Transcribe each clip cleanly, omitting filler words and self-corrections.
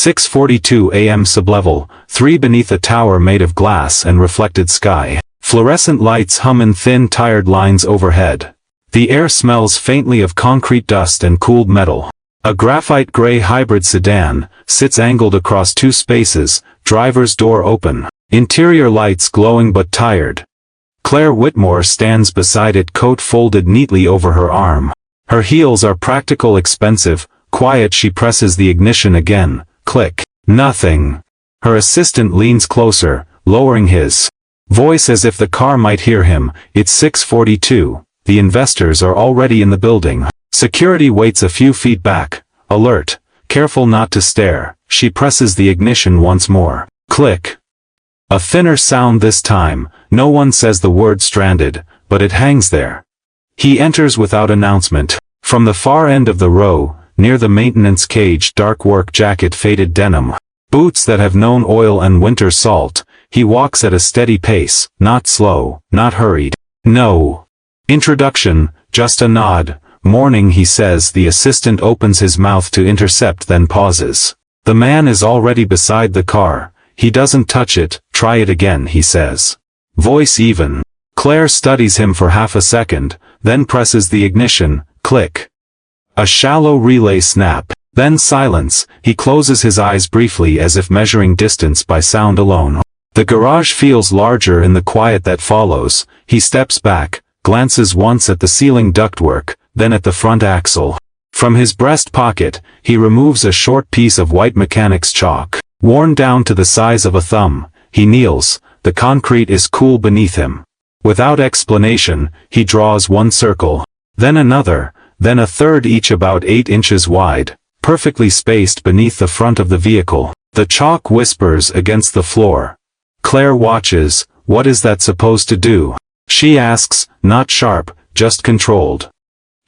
6:42 a.m. sublevel, 3 beneath a tower made of glass and reflected sky. Fluorescent lights hum in thin tired lines overhead. The air smells faintly of concrete dust and cooled metal. A graphite gray hybrid sedan sits angled across 2 spaces, driver's door open. Interior lights glowing but tired. Claire Whitmore stands beside it, coat folded neatly over her arm. Her heels are practical, expensive, quiet. She presses the ignition again. Click. Nothing. Her assistant leans closer, lowering his voice as if the car might hear him. It's 6:42. The investors are already in the building. Security waits a few feet back, alert, careful not to stare. She presses the ignition once more. Click. A thinner sound this time. No one says the word stranded, but it hangs there. He enters without announcement. From the far end of the row, near the maintenance cage, dark work jacket, faded denim, boots that have known oil and winter salt. He walks at a steady pace, not slow, not hurried. No introduction, just a nod. Morning, he says. The assistant opens his mouth to intercept, then pauses. The man is already beside the car. He doesn't touch it. Try it again, he says. Voice even. Claire studies him for half a second, then presses the ignition. Click. A shallow relay snap. Then silence. He closes his eyes briefly as if measuring distance by sound alone. The garage feels larger in the quiet that follows. He steps back, glances once at the ceiling ductwork, then at the front axle. From his breast pocket, he removes a short piece of white mechanic's chalk, worn down to the size of a thumb. He kneels. The concrete is cool beneath him. Without explanation, he draws one circle, then another, then a third, each about 8 inches wide, perfectly spaced beneath the front of the vehicle. The chalk whispers against the floor. Claire watches. What is that supposed to do? She asks, not sharp, just controlled.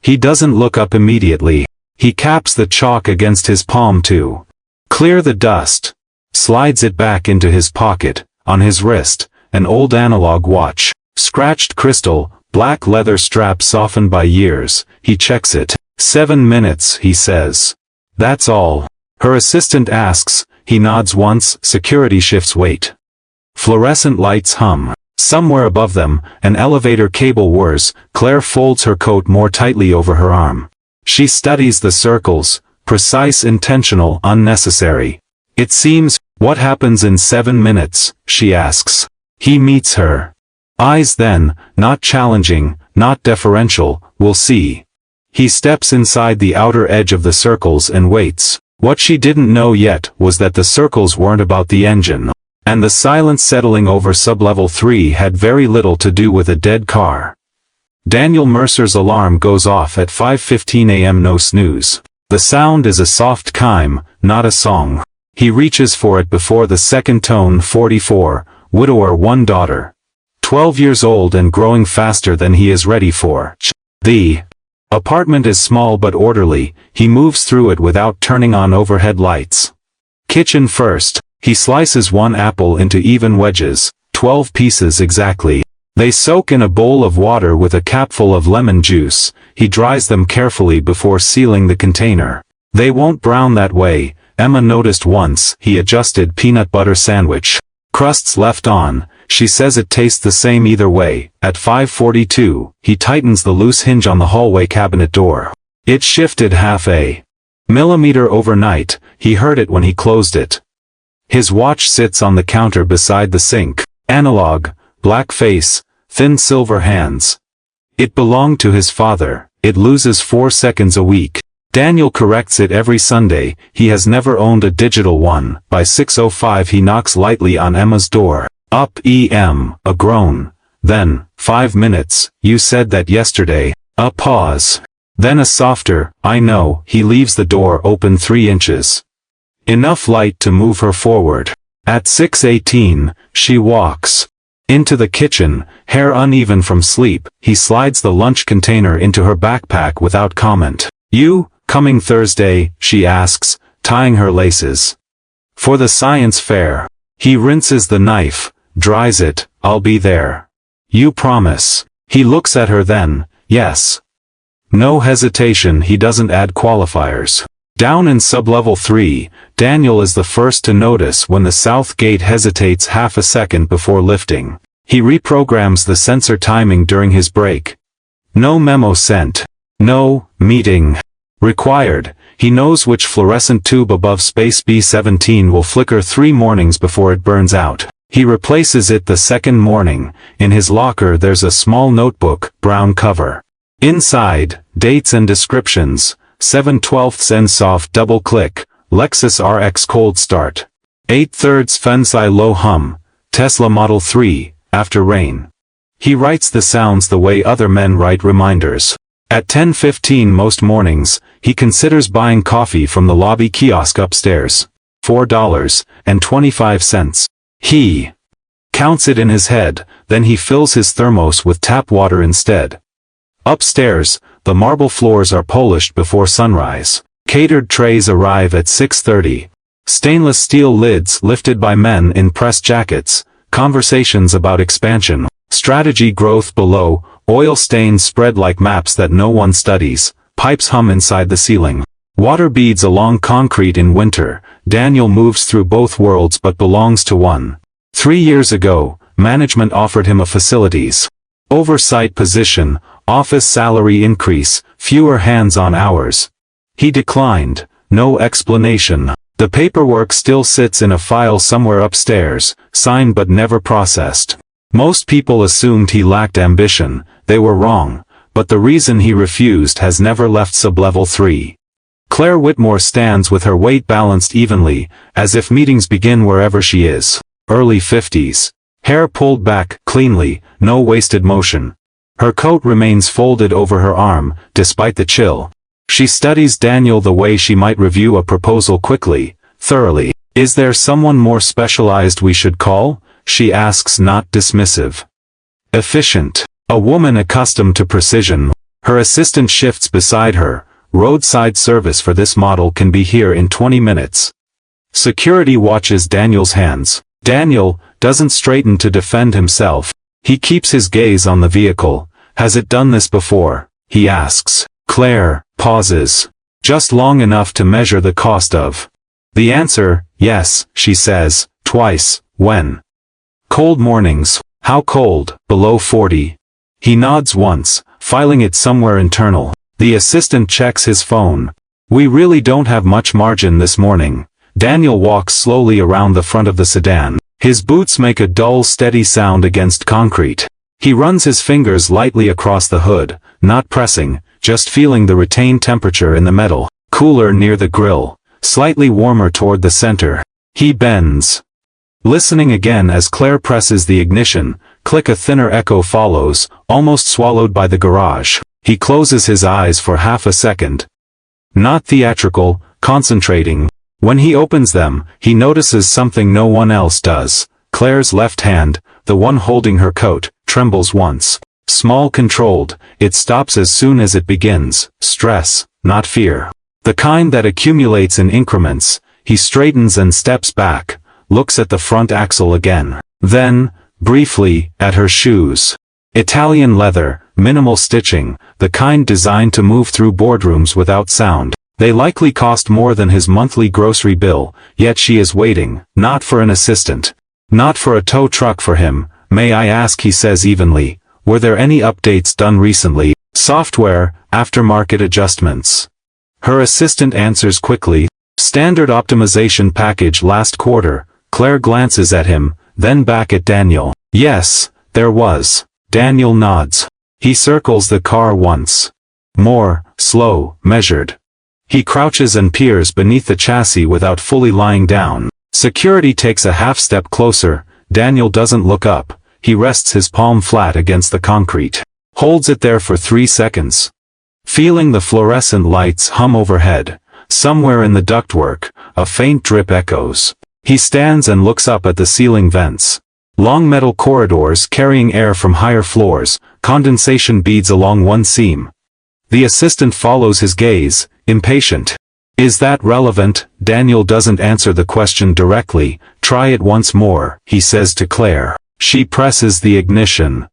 He doesn't look up immediately. He caps the chalk against his palm to clear the dust, slides it back into his pocket. On his wrist, an old analog watch, scratched crystal, black leather strap softened by years. He checks it. 7 minutes, he says. That's all. Her assistant asks. He nods once. Security shifts weight. Fluorescent lights hum. Somewhere above them, an elevator cable whirs. Claire folds her coat more tightly over her arm. She studies the circles, precise, intentional, unnecessary. It seems. What happens in 7 minutes, she asks. He meets her eyes then, not challenging, not deferential. We'll see. He steps inside the outer edge of the circles and waits. What she didn't know yet was that the circles weren't about the engine. And the silence settling over sublevel 3 had very little to do with a dead car. Daniel Mercer's alarm goes off at 5:15 a.m. No snooze. The sound is a soft chime, not a song. He reaches for it before the second tone. 44, widower, 1 daughter. 12 years old and growing faster than he is ready for. The apartment is small but orderly. He moves through it without turning on overhead lights. Kitchen first. He slices 1 apple into even wedges, 12 pieces exactly. They soak in a bowl of water with a capful of lemon juice. He dries them carefully before sealing the container. They won't brown that way, Emma noticed once. He adjusted peanut butter sandwich crusts left on. She says it tastes the same either way. At 5:42, he tightens the loose hinge on the hallway cabinet door. It shifted half a millimeter overnight. He heard it when he closed it. His watch sits on the counter beside the sink. Analog, black face, thin silver hands. It belonged to his father. It loses 4 seconds a week. Daniel corrects it every Sunday. He has never owned a digital one. By 6:05 he knocks lightly on Emma's door. Up, em, a groan. Then, 5 minutes, you said that yesterday. A pause. Then a softer, I know. He leaves the door open 3 inches. Enough light to move her forward. At 6:18, she walks into the kitchen, hair uneven from sleep. He slides the lunch container into her backpack without comment. You, coming Thursday, she asks, tying her laces. For the science fair. He rinses the knife, dries it. I'll be there. You promise? He looks at her then. Yes. No hesitation. He doesn't add qualifiers. Down in sublevel 3, Daniel is the first to notice when the south gate hesitates half a second before lifting. He reprograms the sensor timing during his break. No memo sent. No meeting required. He knows which fluorescent tube above space B17 will flicker 3 mornings before it burns out. He replaces it the second morning. In his locker there's a small notebook, brown cover. Inside, dates and descriptions. 7/12 Ensoft double click, Lexus RX cold start. 8/3 Fensai low hum, Tesla Model 3, after rain. He writes the sounds the way other men write reminders. At 10:15 most mornings, he considers buying coffee from the lobby kiosk upstairs. $4.25. He counts it in his head, then he fills his thermos with tap water instead. Upstairs, the marble floors are polished before sunrise. Catered trays arrive at 6:30. Stainless steel lids lifted by men in press jackets. Conversations about expansion. Strategy growth below. Oil stains spread like maps that no one studies. Pipes hum inside the ceiling. Water beads along concrete in winter. Daniel moves through both worlds but belongs to one. 3 years ago, management offered him a facilities oversight position, office salary increase, fewer hands-on hours. He declined. No explanation. The paperwork still sits in a file somewhere upstairs, signed but never processed. Most people assumed he lacked ambition. They were wrong, but the reason he refused has never left sublevel 3. Claire Whitmore stands with her weight balanced evenly, as if meetings begin wherever she is. Early 50s. Hair pulled back, cleanly, no wasted motion. Her coat remains folded over her arm, despite the chill. She studies Daniel the way she might review a proposal quickly, thoroughly. Is there someone more specialized we should call? She asks, not dismissive. Efficient. A woman accustomed to precision. Her assistant shifts beside her. Roadside service for this model can be here in 20 minutes. Security watches Daniel's hands. Daniel doesn't straighten to defend himself. He keeps his gaze on the vehicle. Has it done this before? He asks. Claire pauses. Just long enough to measure the cost of. The answer, yes, she says, twice. When? Cold mornings. How cold? Below 40. He nods once, filing it somewhere internal. The assistant checks his phone. We really don't have much margin this morning. Daniel walks slowly around the front of the sedan. His boots make a dull, steady sound against concrete. He runs his fingers lightly across the hood, not pressing, just feeling the retained temperature in the metal. Cooler near the grill, slightly warmer toward the center. He bends. Listening again as Claire presses the ignition, click, a thinner echo follows, almost swallowed by the garage. He closes his eyes for half a second. Not theatrical, concentrating. When he opens them, he notices something no one else does. Claire's left hand, the one holding her coat, trembles once. Small, controlled, it stops as soon as it begins. Stress, not fear. The kind that accumulates in increments. He straightens and steps back, looks at the front axle again. Then, briefly, at her shoes. Italian leather, minimal stitching, the kind designed to move through boardrooms without sound. They likely cost more than his monthly grocery bill, yet she is waiting, not for an assistant. Not for a tow truck for him. May I ask, he says evenly, were there any updates done recently? Software, aftermarket adjustments. Her assistant answers quickly. Standard optimization package last quarter. Claire glances at him, then back at Daniel. Yes, there was. Daniel nods. He circles the car once. More, slow, measured. He crouches and peers beneath the chassis without fully lying down. Security takes a half step closer. Daniel doesn't look up. He rests his palm flat against the concrete. Holds it there for 3 seconds. Feeling the fluorescent lights hum overhead. Somewhere in the ductwork, a faint drip echoes. He stands and looks up at the ceiling vents. Long metal corridors carrying air from higher floors, condensation beads along one seam. The assistant follows his gaze, impatient. Is that relevant? Daniel doesn't answer the question directly. Try it once more, he says to Claire. She presses the ignition.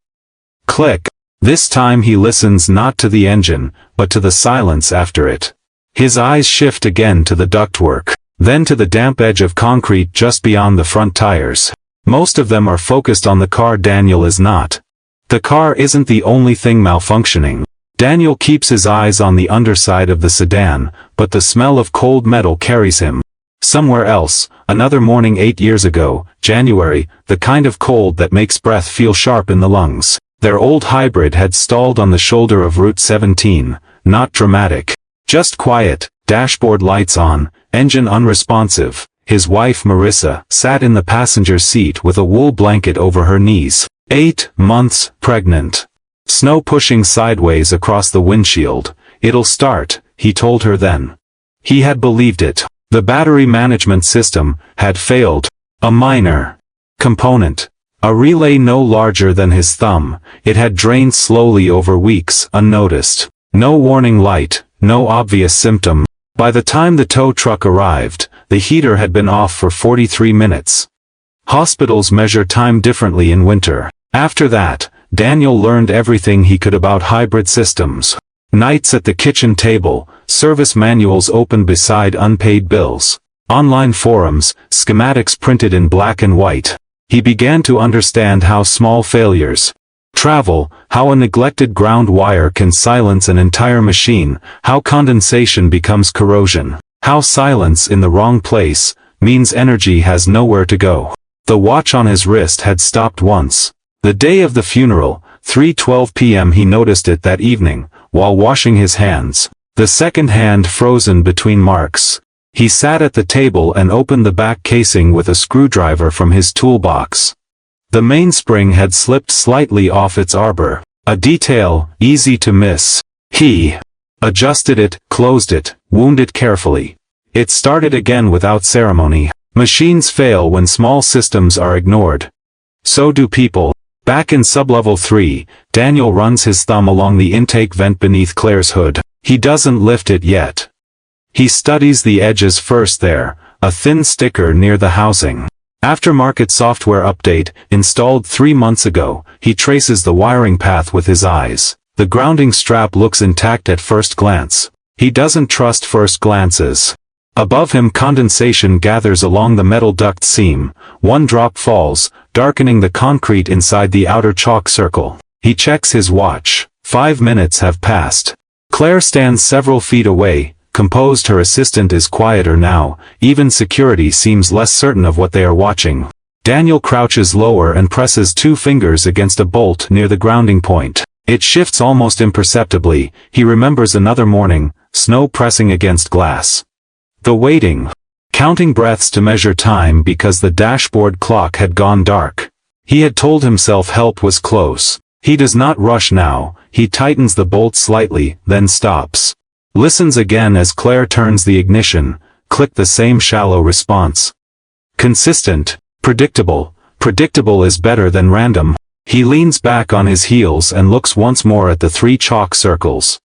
Click. This time he listens not to the engine, but to the silence after it. His eyes shift again to the ductwork, then to the damp edge of concrete just beyond the front tires. Most of them are focused on the car. Daniel is not. The car isn't the only thing malfunctioning. Daniel keeps his eyes on the underside of the sedan, but the smell of cold metal carries him somewhere else. Another morning 8 years ago, January, the kind of cold that makes breath feel sharp in the lungs. Their old hybrid had stalled on the shoulder of Route 17, not dramatic, just quiet, dashboard lights on, engine unresponsive. His wife Marissa sat in the passenger seat with a wool blanket over her knees, 8 months pregnant. Snow pushing sideways across the windshield. It'll start, he told her then. He had believed it. The battery management system had failed. A minor component. A relay no larger than his thumb. It had drained slowly over weeks, unnoticed. No warning light, no obvious symptom. By the time the tow truck arrived, the heater had been off for 43 minutes. Hospitals measure time differently in winter. After that, Daniel learned everything he could about hybrid systems. Nights at the kitchen table, service manuals open beside unpaid bills. Online forums, schematics printed in black and white. He began to understand how small failures travel, how a neglected ground wire can silence an entire machine, how condensation becomes corrosion, how silence in the wrong place means energy has nowhere to go. The watch on his wrist had stopped once. The day of the funeral, 3:12 p.m. He noticed it that evening, while washing his hands. The second hand frozen between marks. He sat at the table and opened the back casing with a screwdriver from his toolbox. The mainspring had slipped slightly off its arbor, a detail easy to miss. He adjusted it, closed it, wound it carefully. It started again without ceremony. Machines fail when small systems are ignored. So do people. Back in sublevel 3, Daniel runs his thumb along the intake vent beneath Claire's hood. He doesn't lift it yet. He studies the edges first there, a thin sticker near the housing. Aftermarket software update, installed 3 months ago. He traces the wiring path with his eyes. The grounding strap looks intact at first glance. He doesn't trust first glances. Above him condensation gathers along the metal duct seam. One drop falls, darkening the concrete inside the outer chalk circle. He checks his watch. 5 minutes have passed. Claire stands several feet away, composed. Her assistant is quieter now. Even security seems less certain of what they are watching. Daniel crouches lower and presses 2 fingers against a bolt near the grounding point. It shifts almost imperceptibly. He remembers another morning, snow pressing against glass. The waiting. Counting breaths to measure time because the dashboard clock had gone dark. He had told himself help was close. He does not rush now. He tightens the bolt slightly, then stops. Listens again as Claire turns the ignition. Click. The same shallow response. Consistent. Predictable. Predictable is better than random. He leans back on his heels and looks once more at the 3 chalk circles.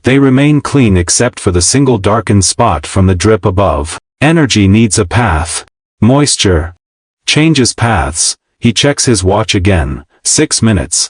They remain clean except for the single darkened spot from the drip above. Energy needs a path. Moisture changes paths. He checks his watch again. 6 minutes.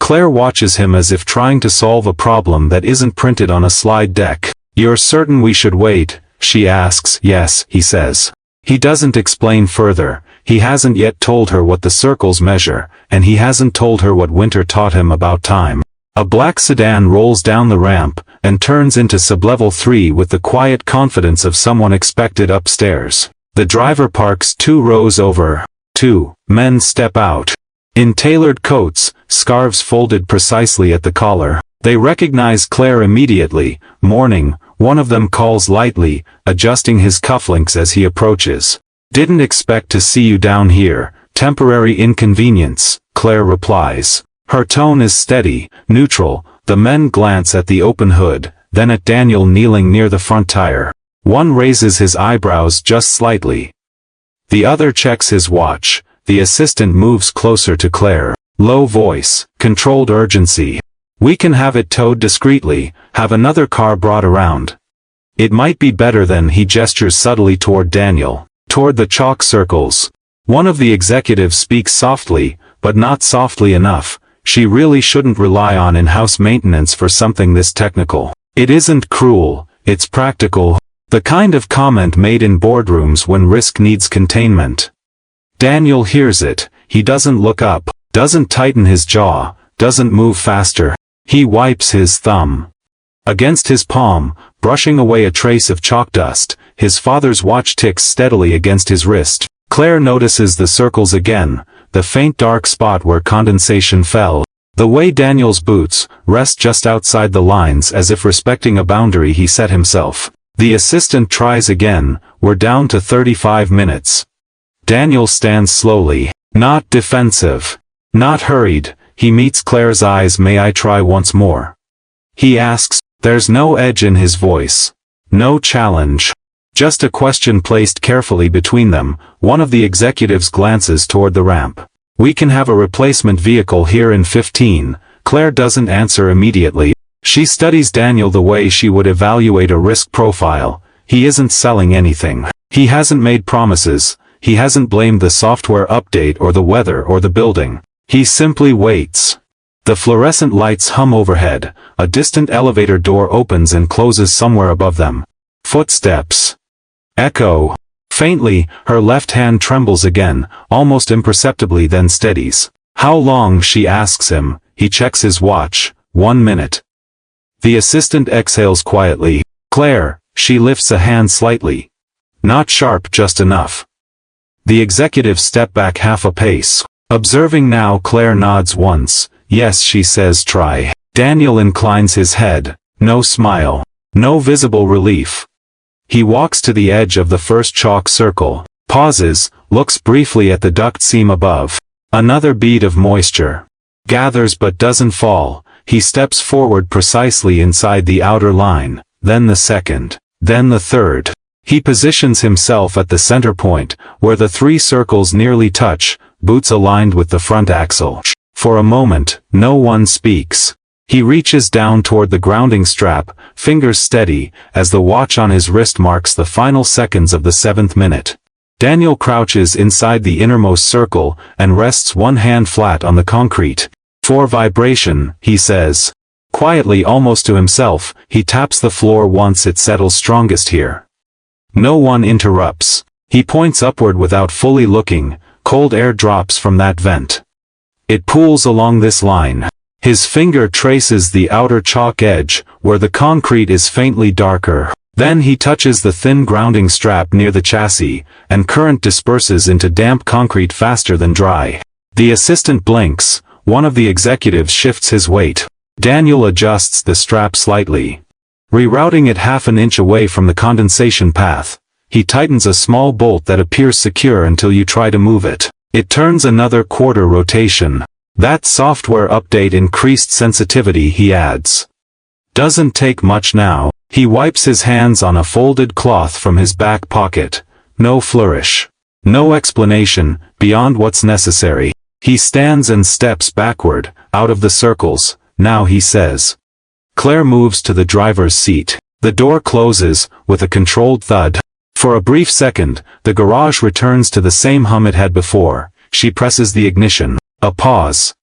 Claire watches him as if trying to solve a problem that isn't printed on a slide deck. "You're certain we should wait?" she asks. "Yes," he says. He doesn't explain further. He hasn't yet told her what the circles measure, and he hasn't told her what winter taught him about time. A black sedan rolls down the ramp, and turns into sublevel 3 with the quiet confidence of someone expected upstairs. The driver parks 2 rows over. 2 men step out. In tailored coats, scarves folded precisely at the collar. They recognize Claire immediately. "Morning," one of them calls lightly, adjusting his cufflinks as he approaches. "Didn't expect to see you down here. Temporary inconvenience," Claire replies. Her tone is steady, neutral. The men glance at the open hood, then at Daniel kneeling near the front tire. One raises his eyebrows just slightly. The other checks his watch. The assistant moves closer to Claire. Low voice, controlled urgency. "We can have it towed discreetly, have another car brought around. It might be better than." He gestures subtly toward Daniel, toward the chalk circles. One of the executives speaks softly, but not softly enough. She really shouldn't rely on in-house maintenance for something this technical. It isn't cruel, It's practical. The kind of comment made in boardrooms when risk needs containment. Daniel hears it. He doesn't look up, doesn't tighten his jaw, doesn't move faster. He wipes his thumb against his palm, brushing away a trace of chalk dust. His father's watch ticks steadily against his wrist. Claire notices the circles again, the faint dark spot where condensation fell. The way Daniel's boots rest just outside the lines as if respecting a boundary he set himself. The assistant tries again. We're down to 35 minutes. Daniel stands slowly, not defensive, not hurried. He meets Claire's eyes. May I try once more? He asks. There's no edge in his voice. No challenge. Just a question placed carefully between them. One of the executives glances toward the ramp. We can have a replacement vehicle here in 15. Claire doesn't answer immediately. She studies Daniel the way she would evaluate a risk profile. He isn't selling anything. He hasn't made promises. He hasn't blamed the software update or the weather or the building. He simply waits. The fluorescent lights hum overhead. A distant elevator door opens and closes somewhere above them. Footsteps echo. Faintly, her left hand trembles again, almost imperceptibly, then steadies. How long? She asks him. He checks his watch. 1 minute. The assistant exhales quietly. Claire. She lifts a hand slightly. Not sharp, just enough. The executives step back half a pace. Observing now, Claire nods once. Yes, she says, try. Daniel inclines his head. No smile. No visible relief. He walks to the edge of the first chalk circle, pauses, looks briefly at the duct seam above. Another bead of moisture gathers but doesn't fall. He steps forward precisely inside the outer line, then the second, then the third. He positions himself at the center point, where the 3 circles nearly touch, boots aligned with the front axle. For a moment, no one speaks. He reaches down toward the grounding strap, fingers steady, as the watch on his wrist marks the final seconds of the 7th minute. Daniel crouches inside the innermost circle, and rests one hand flat on the concrete. For vibration, he says. Quietly, almost to himself, he taps the floor once. It settles strongest here. No one interrupts. He points upward without fully looking. Cold air drops from that vent. It pools along this line. His finger traces the outer chalk edge, where the concrete is faintly darker. Then he touches the thin grounding strap near the chassis, and current disperses into damp concrete faster than dry. The assistant blinks. One of the executives shifts his weight. Daniel adjusts the strap slightly, rerouting it half an inch away from the condensation path. He tightens a small bolt that appears secure until you try to move it. It turns another quarter rotation. That software update increased sensitivity, he adds. Doesn't take much now. He wipes his hands on a folded cloth from his back pocket. No flourish. No explanation, beyond what's necessary. He stands and steps backward, out of the circles. Now, he says. Claire moves to the driver's seat. The door closes, with a controlled thud. For a brief second, the garage returns to the same hum it had before. She presses the ignition. A pause.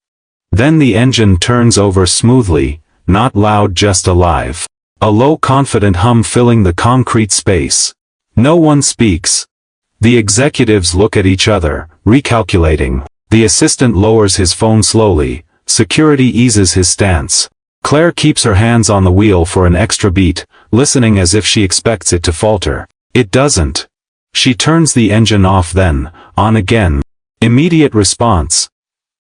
Then the engine turns over smoothly, not loud, just alive. A low, confident hum filling the concrete space. No one speaks. The executives look at each other, recalculating. The assistant lowers his phone slowly. Security eases his stance. Claire keeps her hands on the wheel for an extra beat, listening as if she expects it to falter. It doesn't. She turns the engine off, then on again. Immediate response.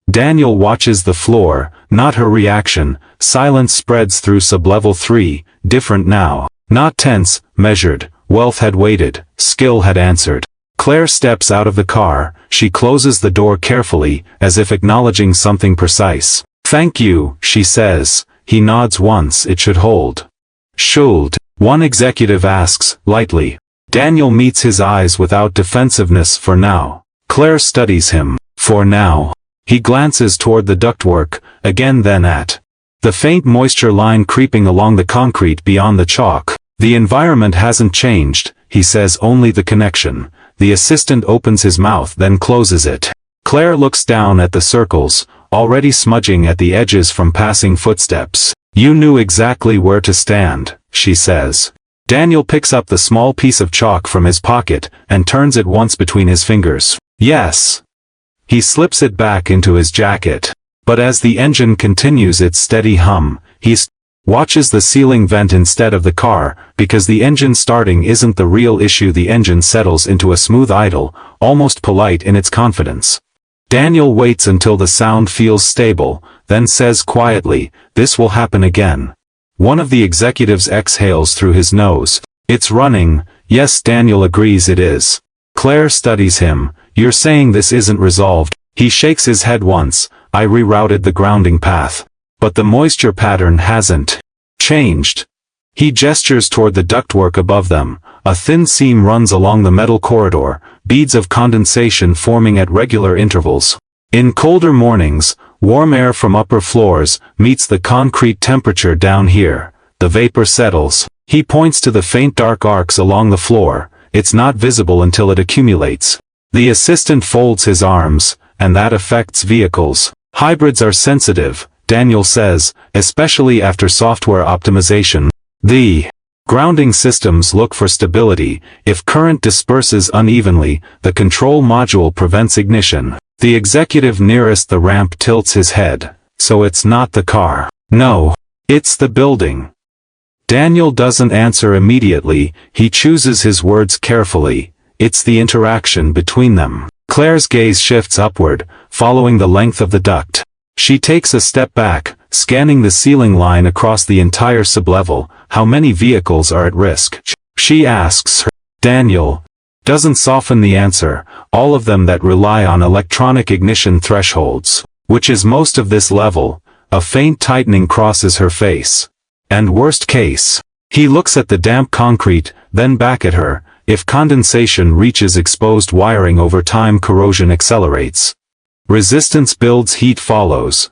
Daniel watches the floor, not her reaction. Silence spreads through sublevel 3, different now. Not tense, measured. Wealth had waited, skill had answered. Claire steps out of the car. She closes the door carefully, as if acknowledging something precise. Thank you, she says. He nods once. It should hold. Should? One executive asks, lightly. Daniel meets his eyes without defensiveness. For now. Claire studies him. For now. He glances toward the ductwork, again, then at the faint moisture line creeping along the concrete beyond the chalk. The environment hasn't changed, he says, only the connection. The assistant opens his mouth, then closes it. Claire looks down at the circles, already smudging at the edges from passing footsteps. You knew exactly where to stand, she says. Daniel picks up the small piece of chalk from his pocket, and turns it once between his fingers. Yes. He slips it back into his jacket. But as the engine continues its steady hum, he watches the ceiling vent instead of the car, because the engine starting isn't the real issue. The engine settles into a smooth idle, almost polite in its confidence. Daniel waits until the sound feels stable, then says quietly, "This will happen again." One of the executives exhales through his nose. "It's running." Yes, Daniel agrees it is. Claire studies him. "You're saying this isn't resolved?" He shakes his head once. "I rerouted the grounding path. But the moisture pattern hasn't changed." He gestures toward the ductwork above them. A thin seam runs along the metal corridor, beads of condensation forming at regular intervals. In colder mornings, warm air from upper floors meets the concrete temperature down here. The vapor settles. He points to the faint dark arcs along the floor. It's not visible until it accumulates. The assistant folds his arms, and that affects vehicles. Hybrids are sensitive, Daniel says, especially after software optimization. The grounding systems look for stability. If current disperses unevenly, the control module prevents ignition. The executive nearest the ramp tilts his head. So it's not the car. No. It's the building. Daniel doesn't answer immediately. He chooses his words carefully. It's the interaction between them. Claire's gaze shifts upward, following the length of the duct. She takes a step back, scanning the ceiling line across the entire sublevel. How many vehicles are at risk? She asks. Daniel doesn't soften the answer. All of them that rely on electronic ignition thresholds, which is most of this level. A faint tightening crosses her face. And worst case. He looks at the damp concrete, then back at her. If condensation reaches exposed wiring over time, corrosion accelerates. Resistance builds, heat follows.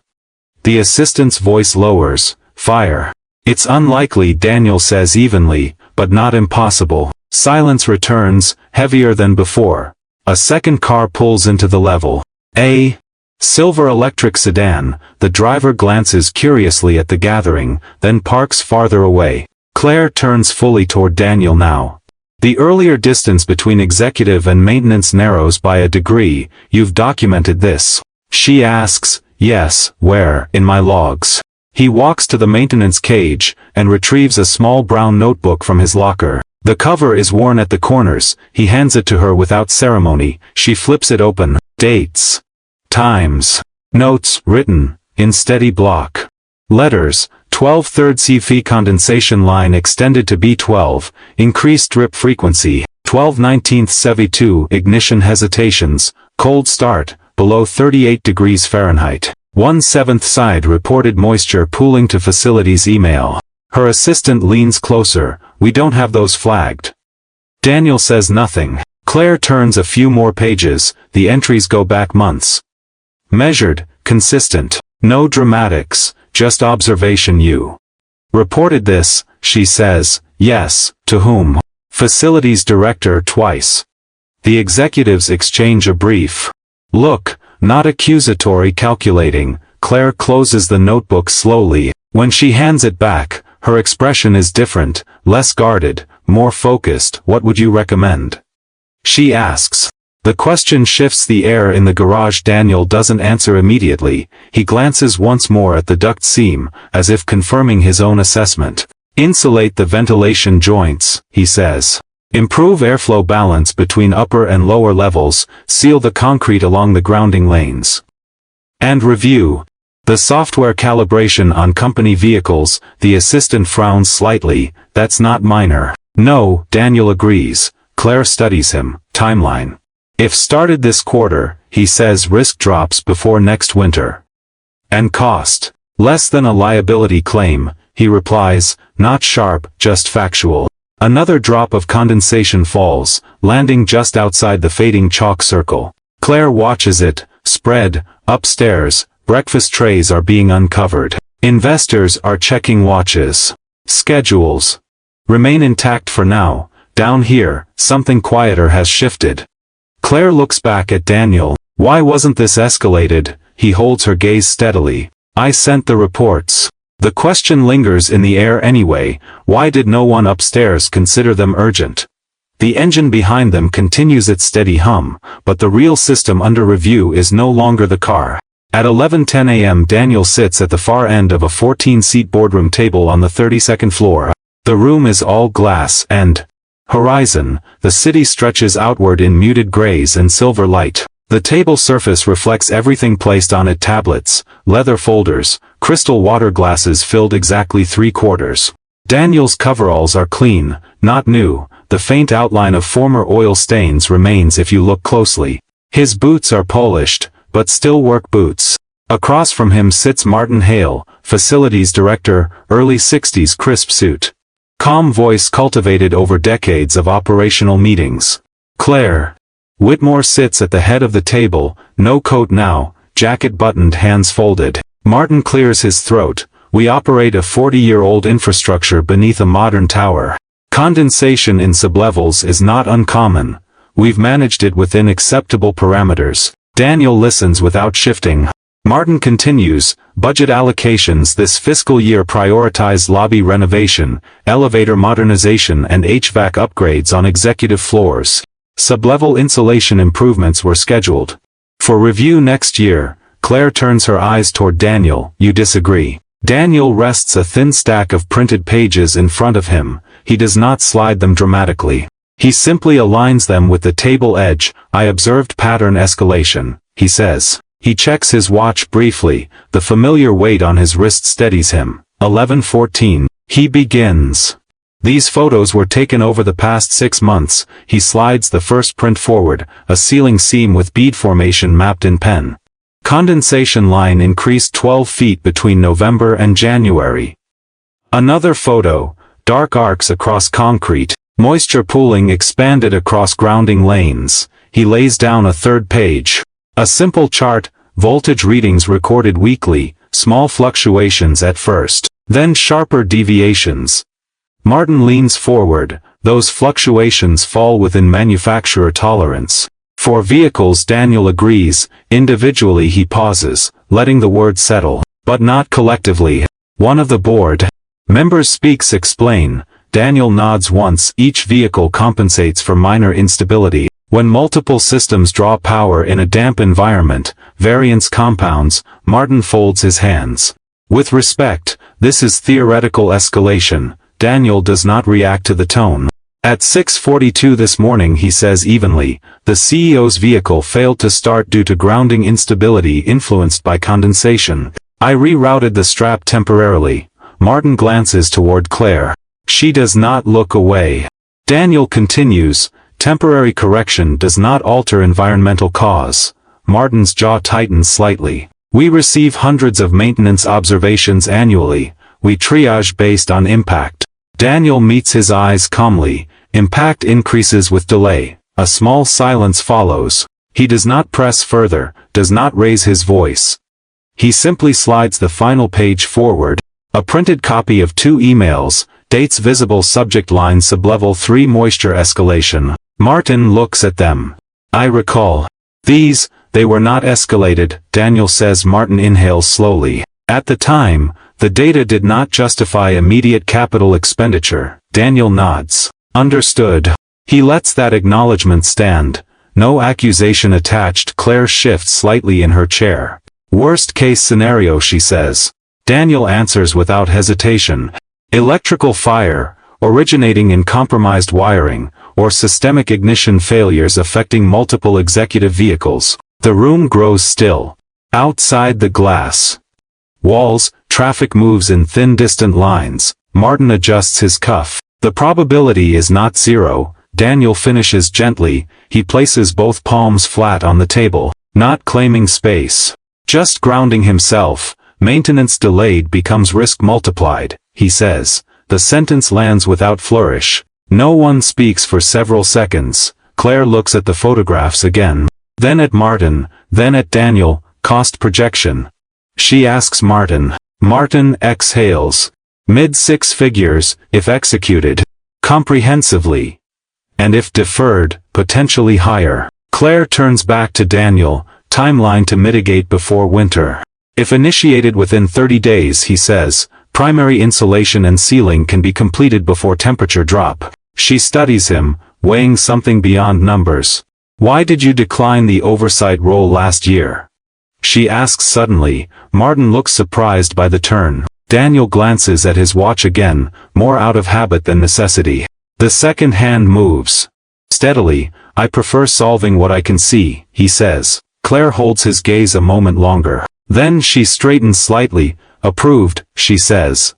The assistant's voice lowers. Fire. It's unlikely, Daniel says evenly, but not impossible. Silence returns, heavier than before. A second car pulls into the level. A silver electric sedan. The driver glances curiously at the gathering, then parks farther away. Claire turns fully toward Daniel now. The earlier distance between executive and maintenance narrows by a degree. You've documented this? She asks. Yes. Where? In my logs. He walks to the maintenance cage, and retrieves a small brown notebook from his locker. The cover is worn at the corners. He hands it to her without ceremony. She flips it open. Dates. Times. Notes, written, in steady block. Letters. 12/3 CV condensation line extended to B12, increased drip frequency, 12/19/72 ignition hesitations, cold start, below 38 degrees Fahrenheit. 1/7 side reported moisture pooling to facilities email. Her assistant leans closer. We don't have those flagged. Daniel says nothing. Claire turns a few more pages. The entries go back months. Measured, consistent, no dramatics. Just observation. You reported this, she says. Yes. To whom? Facilities director twice. The executives exchange a brief look, not accusatory, calculating. Claire closes the notebook slowly. When she hands it back, her expression is different, less guarded, more focused. What would you recommend? She asks. The question shifts the air in the garage. Daniel doesn't answer immediately. He glances once more at the duct seam, as if confirming his own assessment. Insulate the ventilation joints, he says. Improve airflow balance between upper and lower levels. Seal the concrete along the grounding lanes. And review the software calibration on company vehicles. The assistant frowns slightly. That's not minor. No, Daniel agrees. Claire studies him. Timeline. If started this quarter, he says, risk drops before next winter. And cost? Less than a liability claim, he replies, not sharp, just factual. Another drop of condensation falls, landing just outside the fading chalk circle. Claire watches it, spread. Upstairs, breakfast trays are being uncovered. Investors are checking watches. Schedules remain intact for now. Down here, something quieter has shifted. Claire looks back at Daniel. Why wasn't this escalated? He holds her gaze steadily. I sent the reports. The question lingers in the air anyway, why did no one upstairs consider them urgent? The engine behind them continues its steady hum, but the real system under review is no longer the car. At 11:10 a.m. Daniel sits at the far end of a 14-seat boardroom table on the 32nd floor. The room is all glass and horizon. The city stretches outward in muted grays and silver light. The table surface reflects everything placed on it: tablets, leather folders, crystal water glasses filled exactly 3/4. Daniel's coveralls are clean, not new. The faint outline of former oil stains remains if you look closely. His boots are polished, but still work boots. Across from him sits Martin Hale, facilities director, early 60s, crisp suit. Calm voice cultivated over decades of operational meetings. Claire Whitmore sits at the head of the table, no coat now, jacket buttoned, hands folded. Martin clears his throat. We operate a 40-year-old infrastructure beneath a modern tower. Condensation in sublevels is not uncommon. We've managed it within acceptable parameters. Daniel listens without shifting. Martin continues, budget allocations this fiscal year prioritize lobby renovation, elevator modernization and HVAC upgrades on executive floors. Sublevel insulation improvements were scheduled for review next year. Claire turns her eyes toward Daniel. You disagree? Daniel rests a thin stack of printed pages in front of him. He does not slide them dramatically. He simply aligns them with the table edge. I observed pattern escalation, he says. He checks his watch briefly. The familiar weight on his wrist steadies him. 11:14. He begins. These photos were taken over the past 6 months. He slides the first print forward, a ceiling seam with bead formation mapped in pen. Condensation line increased 12 feet between November and January. Another photo, dark arcs across concrete, moisture pooling expanded across grounding lanes. He lays down a third page. A simple chart, voltage readings recorded weekly, small fluctuations at first, then sharper deviations. Martin leans forward. Those fluctuations fall within manufacturer tolerance. For vehicles, Daniel agrees. Individually he pauses, letting the word settle, but not collectively. One of the board members speaks. Explain. Daniel nods once. Each vehicle compensates for minor instability. When multiple systems draw power in a damp environment, variance compounds. Martin folds his hands. With respect, this is theoretical escalation. Daniel does not react to the tone. At 6:42 this morning, he says evenly, the CEO's vehicle failed to start due to grounding instability influenced by condensation. I rerouted the strap temporarily. Martin glances toward Claire. She does not look away. Daniel continues, temporary correction does not alter environmental cause. Martin's jaw tightens slightly. We receive hundreds of maintenance observations annually. We triage based on impact. Daniel meets his eyes calmly. Impact increases with delay. A small silence follows. He does not press further, does not raise his voice. He simply slides the final page forward. A printed copy of 2 emails, dates visible, subject line sublevel 3 moisture escalation. Martin looks at them. I recall. These, they were not escalated, Daniel says. Martin inhales slowly. At the time, the data did not justify immediate capital expenditure. Daniel nods. Understood. He lets that acknowledgement stand. No accusation attached. Claire shifts slightly in her chair. Worst case scenario, she says. Daniel answers without hesitation. Electrical fire, originating in compromised wiring, or systemic ignition failures affecting multiple executive vehicles. The room grows still. Outside the glass walls, traffic moves in thin distant lines. Martin adjusts his cuff. The probability is not 0. Daniel finishes gently. He places both palms flat on the table, not claiming space, just grounding himself. Maintenance delayed becomes risk multiplied, he says. The sentence lands without flourish. No one speaks for several seconds. Claire looks at the photographs again, then at Martin, then at Daniel. Cost projection. She asks Martin. Martin exhales. Mid-6 figures, if executed comprehensively. And if deferred, potentially higher. Claire turns back to Daniel. Timeline to mitigate before winter. If initiated within 30 days, he says. Primary insulation and sealing can be completed before temperature drop. She studies him, weighing something beyond numbers. Why did you decline the oversight role last year? She asks suddenly. Martin looks surprised by the turn. Daniel glances at his watch again, more out of habit than necessity. The second hand moves. Steadily. I prefer solving what I can see, he says. Claire holds his gaze a moment longer. Then she straightens slightly. Approved, she says.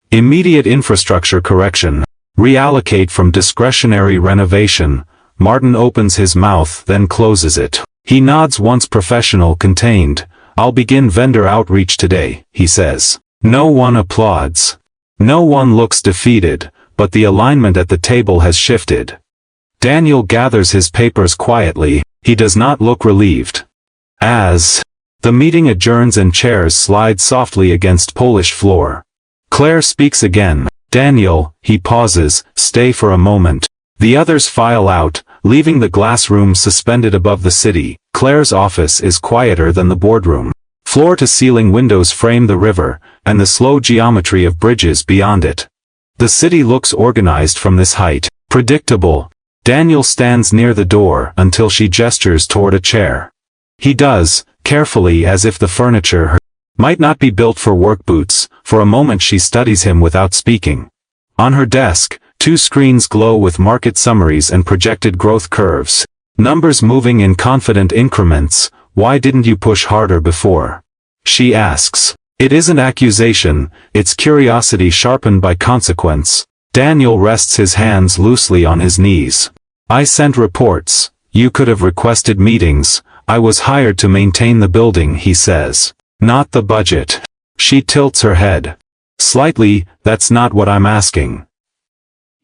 Immediate infrastructure correction. Reallocate from discretionary renovation. Martin opens his mouth, then closes it. He nods once professional contained. I'll begin vendor outreach today, he says. No one applauds. No one looks defeated, but the alignment at the table has shifted. Daniel gathers his papers quietly. He does not look relieved. As the meeting adjourns and chairs slide softly against polished floor. Claire speaks again. Daniel, he pauses, stay for a moment. The others file out, leaving the glass room suspended above the city. Claire's office is quieter than the boardroom. Floor-to-ceiling windows frame the river, and the slow geometry of bridges beyond it. The city looks organized from this height. Predictable. Daniel stands near the door until she gestures toward a chair. He does, carefully as if the furniture might not be built for work boots. For a moment she studies him without speaking. On her desk, 2 screens glow with market summaries and projected growth curves. Numbers moving in confident increments. Why didn't you push harder before? She asks. It isn't accusation, it's curiosity sharpened by consequence. Daniel rests his hands loosely on his knees. I sent reports. You could have requested meetings. I was hired to maintain the building, he says. Not the budget. She tilts her head. Slightly. That's not what I'm asking.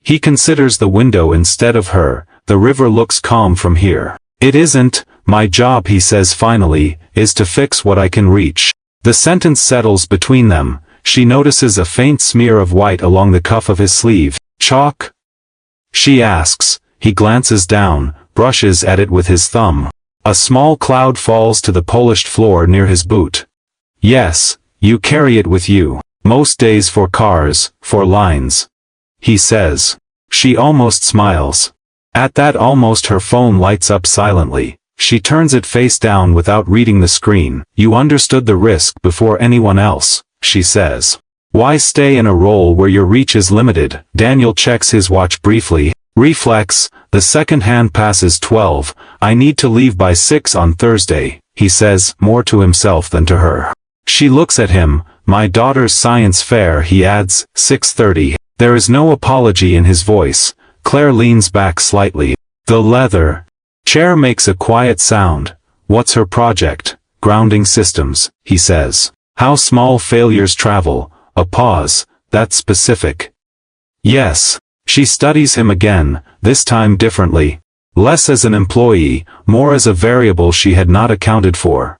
He considers the window instead of her. The river looks calm from here. It isn't. My job, he says finally, is to fix what I can reach. The sentence settles between them. She notices a faint smear of white along the cuff of his sleeve. Chalk? She asks. He glances down, brushes at it with his thumb. A small cloud falls to the polished floor near his boot. Yes, you carry it with you. Most days for cars, for lines. He says. She almost smiles. At that almost her phone lights up silently. She turns it face down without reading the screen. You understood the risk before anyone else, she says. Why stay in a role where your reach is limited? Daniel checks his watch briefly. Reflex. The second hand passes 12. I need to leave by 6 on Thursday, he says, more to himself than to her. She looks at him. My daughter's science fair, he adds. 6:30. There is no apology in his voice. Claire leans back slightly. The leather chair makes a quiet sound. What's her project? Grounding systems, he says. How small failures travel. A pause. That's specific. Yes. She studies him again, this time differently. Less as an employee, more as a variable she had not accounted for.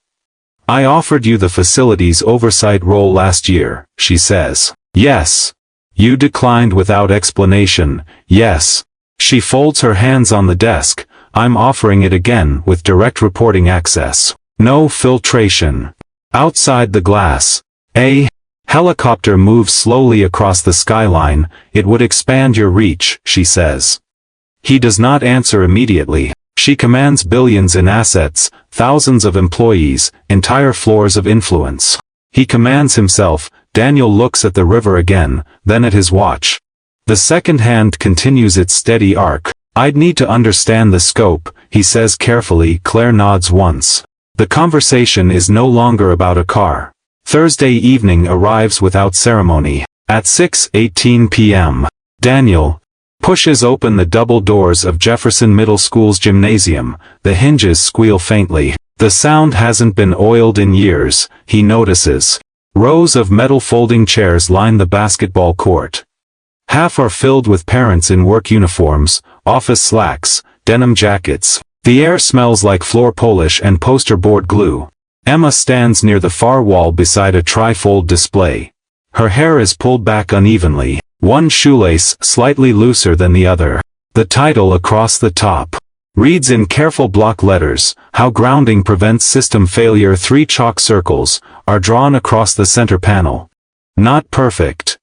I offered you the facilities oversight role last year, she says. Yes. You declined without explanation. Yes. She folds her hands on the desk. I'm offering it again with direct reporting access. No filtration. Outside the glass. A helicopter moves slowly across the skyline. It would expand your reach, she says. He does not answer immediately. She commands billions in assets, thousands of employees, entire floors of influence. He commands himself. Daniel looks at the river again, then at his watch. The second hand continues its steady arc. I'd need to understand the scope, he says carefully. Claire nods once. The conversation is no longer about a car. Thursday evening arrives without ceremony. At 6:18 p.m. Daniel pushes open the double doors of Jefferson Middle School's gymnasium. The hinges squeal faintly. The sound hasn't been oiled in years, he notices. Rows of metal folding chairs line the basketball court. Half are filled with parents in work uniforms, office slacks, denim jackets. The air smells like floor polish and poster board glue. Emma stands near the far wall beside a trifold display. Her hair is pulled back unevenly, one shoelace slightly looser than the other. The title across the top reads in careful block letters, How Grounding Prevents System Failure. 3 chalk circles are drawn across the center panel. Not perfect.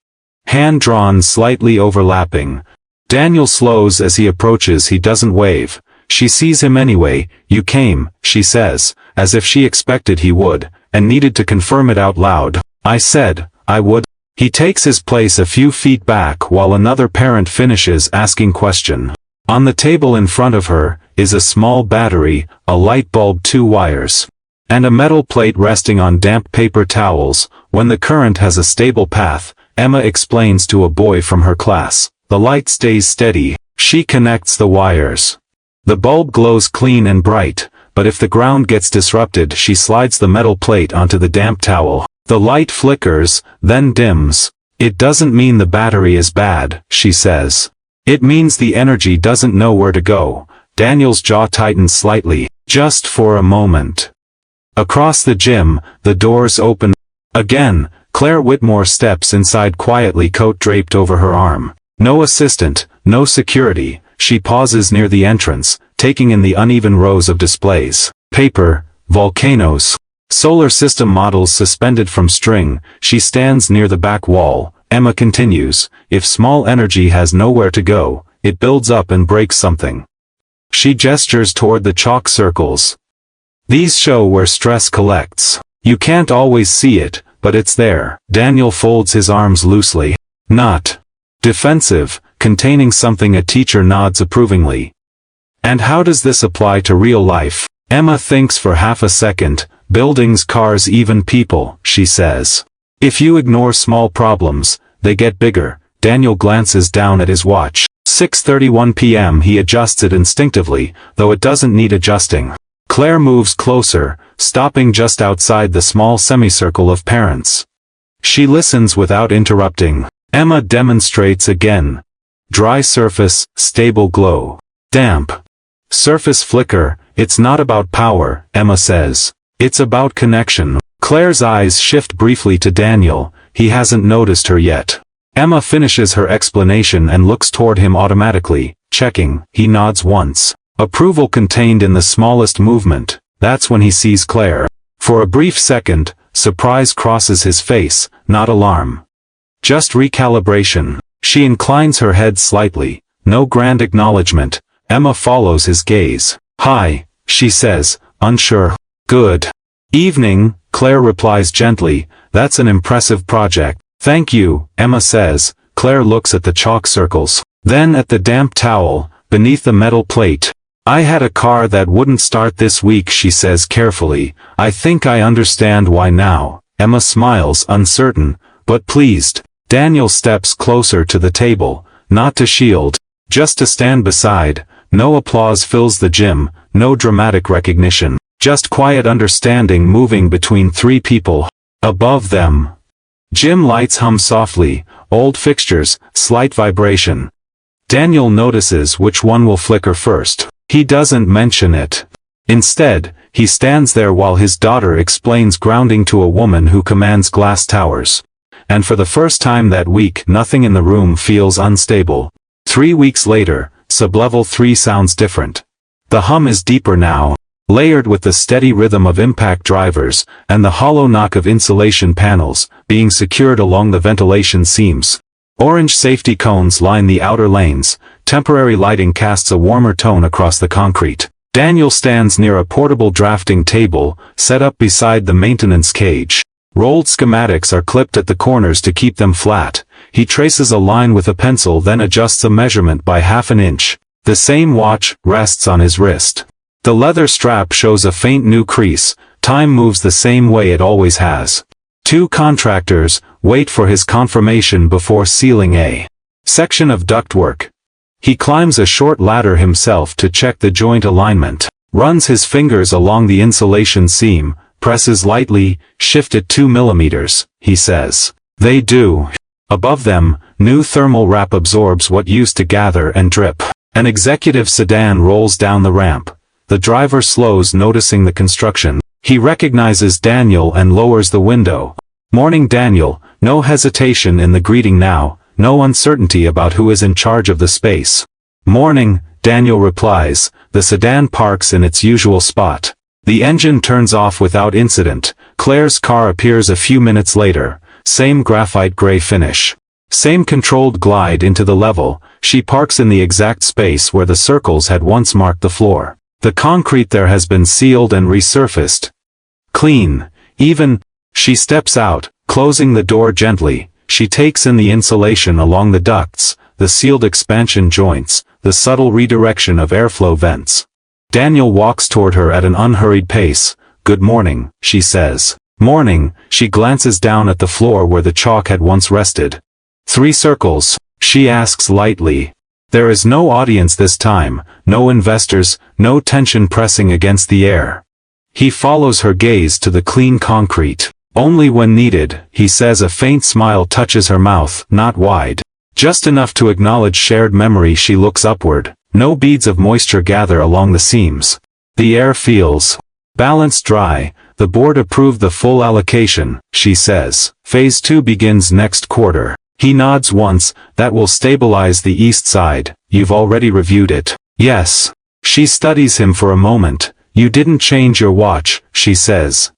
Hand-drawn, slightly overlapping. Daniel slows as he approaches. He doesn't wave. She sees him anyway. "You came," she says, as if she expected he would, and needed to confirm it out loud. "I said I would." He takes his place a few feet back while another parent finishes asking question. On the table in front of her is a small battery, a light bulb, 2 wires, and a metal plate resting on damp paper towels. When the current has a stable path, Emma explains to a boy from her class, the light stays steady. She connects the wires. The bulb glows clean and bright, but if the ground gets disrupted, she slides the metal plate onto the damp towel. The light flickers, then dims. "It doesn't mean the battery is bad," she says. "It means the energy doesn't know where to go." Daniel's jaw tightens slightly, just for a moment. Across the gym, the doors open. Again, Claire Whitmore steps inside quietly, coat draped over her arm. No assistant, no security. She pauses near the entrance, taking in the uneven rows of displays. Paper, volcanoes, solar system models suspended from string. She stands near the back wall. Emma continues, "If small energy has nowhere to go, it builds up and breaks something." She gestures toward the chalk circles. "These show where stress collects. You can't always see it, but it's there." Daniel folds his arms loosely. "Not defensive, containing something." A teacher nods approvingly. "And how does this apply to real life?" Emma thinks for half a second. "Buildings, cars, even people," she says. "If you ignore small problems, they get bigger." Daniel glances down at his watch. 6:31 p.m. He adjusts it instinctively, though it doesn't need adjusting. Claire moves closer, stopping just outside the small semicircle of parents. She listens without interrupting. Emma demonstrates again. Dry surface, stable glow. Damp surface, flicker. "It's not about power," Emma says. "It's about connection." Claire's eyes shift briefly to Daniel. He hasn't noticed her yet. Emma finishes her explanation and looks toward him automatically, checking. He nods once. Approval contained in the smallest movement. That's when he sees Claire. For a brief second, surprise crosses his face, not alarm. Just recalibration. She inclines her head slightly. No grand acknowledgement. Emma follows his gaze. "Hi," she says, unsure. "Good evening," Claire replies gently. "That's an impressive project." "Thank you," Emma says. Claire looks at the chalk circles, then at the damp towel, beneath the metal plate. "I had a car that wouldn't start this week," she says carefully. "I think I understand why now." Emma smiles, uncertain, but pleased. Daniel steps closer to the table, not to shield, just to stand beside. No applause fills the gym, no dramatic recognition, just quiet understanding moving between 3 people. Above them, gym lights hum softly, old fixtures, slight vibration. Daniel notices which one will flicker first. He doesn't mention it. Instead, he stands there while his daughter explains grounding to a woman who commands glass towers. And for the first time that week, nothing in the room feels unstable. 3 weeks later, sublevel 3 sounds different. The hum is deeper now, layered with the steady rhythm of impact drivers, and the hollow knock of insulation panels, being secured along the ventilation seams. Orange safety cones line the outer lanes. Temporary lighting casts a warmer tone across the concrete. Daniel stands near a portable drafting table, set up beside the maintenance cage. Rolled schematics are clipped at the corners to keep them flat. He traces a line with a pencil, then adjusts a measurement by ½ an inch. The same watch rests on his wrist. The leather strap shows a faint new crease. Time moves the same way it always has. 2 contractors wait for his confirmation before sealing a section of ductwork. He climbs a short ladder himself to check the joint alignment, runs his fingers along the insulation seam, presses lightly. "Shift it 2 millimeters, he says. They do. Above them, new thermal wrap absorbs what used to gather and drip. An executive sedan rolls down the ramp. The driver slows, noticing the construction. He recognizes Daniel and lowers the window. "Morning, Daniel." No hesitation in the greeting now, no uncertainty about who is in charge of the space. "Morning," Daniel replies. The sedan parks in its usual spot. The engine turns off without incident. Claire's car appears a few minutes later, same graphite gray finish. Same controlled glide into the level. She parks in the exact space where the circles had once marked the floor. The concrete there has been sealed and resurfaced. Clean, even. She steps out, closing the door gently. She takes in the insulation along the ducts, the sealed expansion joints, the subtle redirection of airflow vents. Daniel walks toward her at an unhurried pace. "Good morning," she says. "Morning." She glances down at the floor where the chalk had once rested. "3 circles?" she asks lightly. There is no audience this time, no investors, no tension pressing against the air. He follows her gaze to the clean concrete. "Only when needed," he says. A faint smile touches her mouth, not wide. Just enough to acknowledge shared memory. She looks upward. No beads of moisture gather along the seams. The air feels balanced, dry. "The board approved the full allocation," she says. "Phase 2 begins next quarter." He nods once. "That will stabilize the east side. You've already reviewed it?" "Yes." She studies him for a moment. "You didn't change your watch," she says.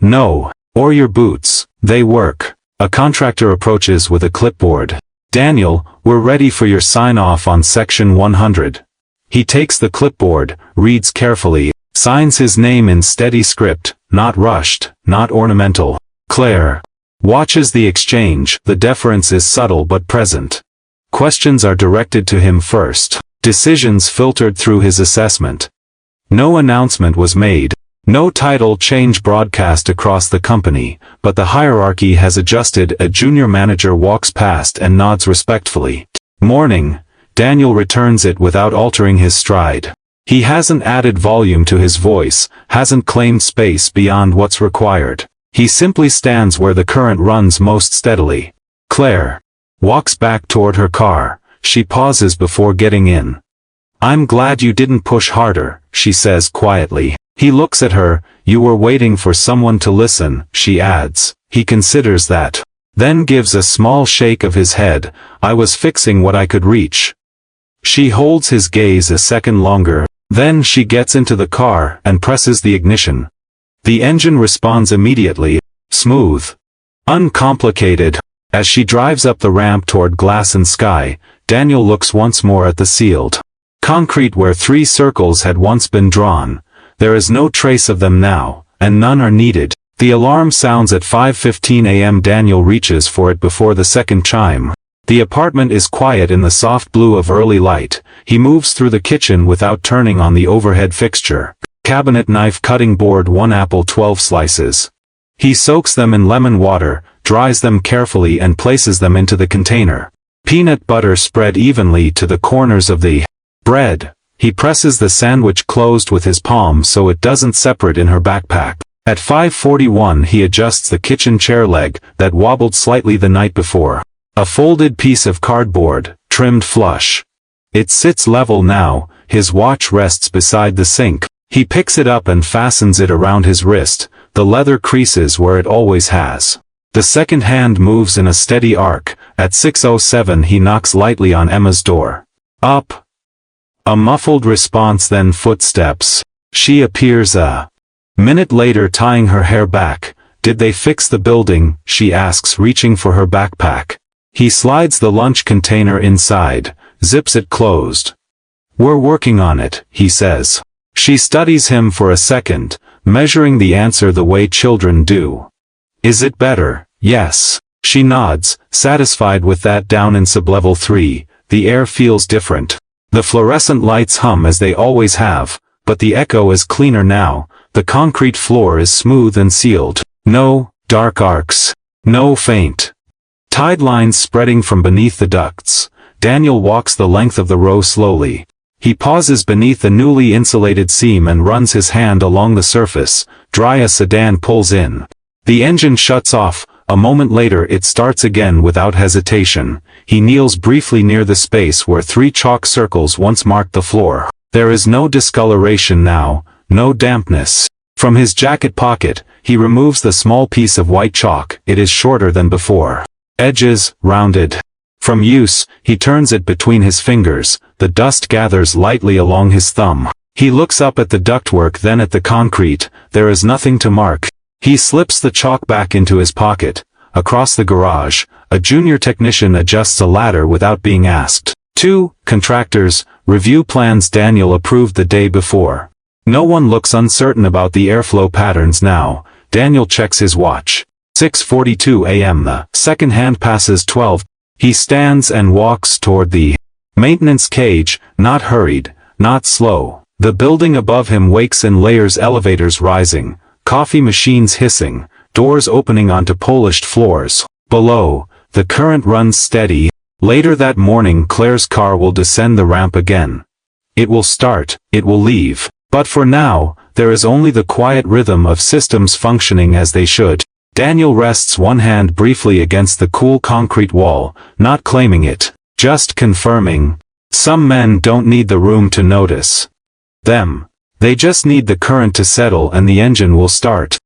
"No. Or your boots. They work." A contractor approaches with a clipboard. "Daniel, we're ready for your sign-off on Section 100. He takes the clipboard, reads carefully, signs his name in steady script, not rushed, not ornamental. Claire watches the exchange. The deference is subtle but present. Questions are directed to him first. Decisions filtered through his assessment. No announcement was made. No title change broadcast across the company, but the hierarchy has adjusted. A junior manager walks past and nods respectfully. "Morning." Daniel returns it without altering his stride. He hasn't added volume to his voice, hasn't claimed space beyond what's required. He simply stands where the current runs most steadily. Claire walks back toward her car. She pauses before getting in. "I'm glad you didn't push harder," she says quietly. He looks at her. "You were waiting for someone to listen," she adds. He considers that. Then gives a small shake of his head. "I was fixing what I could reach." She holds his gaze a second longer. Then she gets into the car and presses the ignition. The engine responds immediately. Smooth. Uncomplicated. As she drives up the ramp toward glass and sky, Daniel looks once more at the sealed concrete where 3 circles had once been drawn. There is no trace of them now, and none are needed. The alarm sounds at 5:15 a.m. Daniel reaches for it before the second chime. The apartment is quiet in the soft blue of early light. He moves through the kitchen without turning on the overhead fixture. Cabinet knife, cutting board, 1 apple, 12 slices. He soaks them in lemon water, dries them carefully and places them into the container. Peanut butter spread evenly to the corners of the bread. He presses the sandwich closed with his palm so it doesn't separate in her backpack. At 5:41 he adjusts the kitchen chair leg that wobbled slightly the night before. A folded piece of cardboard, trimmed flush. It sits level now. His watch rests beside the sink. He picks it up and fastens it around his wrist. The leather creases where it always has. The second hand moves in a steady arc. At 6:07 he knocks lightly on Emma's door. "Up." A muffled response, then footsteps. She appears a minute later tying her hair back. "Did they fix the building?" she asks, reaching for her backpack. He slides the lunch container inside, zips it closed. "We're working on it," he says. She studies him for a second, measuring the answer the way children do. "Is it better?" "Yes." She nods, satisfied with that. Down in sublevel 3, the air feels different. The fluorescent lights hum as they always have, but the echo is cleaner now. The concrete floor is smooth and sealed. No dark arcs. No faint tide lines spreading from beneath the ducts. Daniel walks the length of the row slowly. He pauses beneath the newly insulated seam and runs his hand along the surface. Dry. A sedan pulls in. The engine shuts off. A moment later it starts again without hesitation. He kneels briefly near the space where 3 chalk circles once marked the floor. There is no discoloration now, no dampness. From his jacket pocket, he removes the small piece of white chalk. It is shorter than before. Edges, rounded. From use, he turns it between his fingers. The dust gathers lightly along his thumb. He looks up at the ductwork, then at the concrete. There is nothing to mark. He slips the chalk back into his pocket. across the garage, a junior technician adjusts a ladder without being asked. 2. Contractors, review plans Daniel approved the day before. No one looks uncertain about the airflow patterns now. Daniel checks his watch. 6:42 a.m. The second hand passes 12. He stands and walks toward the maintenance cage, not hurried, not slow. The building above him wakes in layers, elevators rising, coffee machines hissing, doors opening onto polished floors. Below, the current runs steady. Later that morning Claire's car will descend the ramp again. It will start, it will leave. But for now, there is only the quiet rhythm of systems functioning as they should. Daniel rests one hand briefly against the cool concrete wall, not claiming it, just confirming. Some men don't need the room to notice them. They just need the current to settle and the engine will start.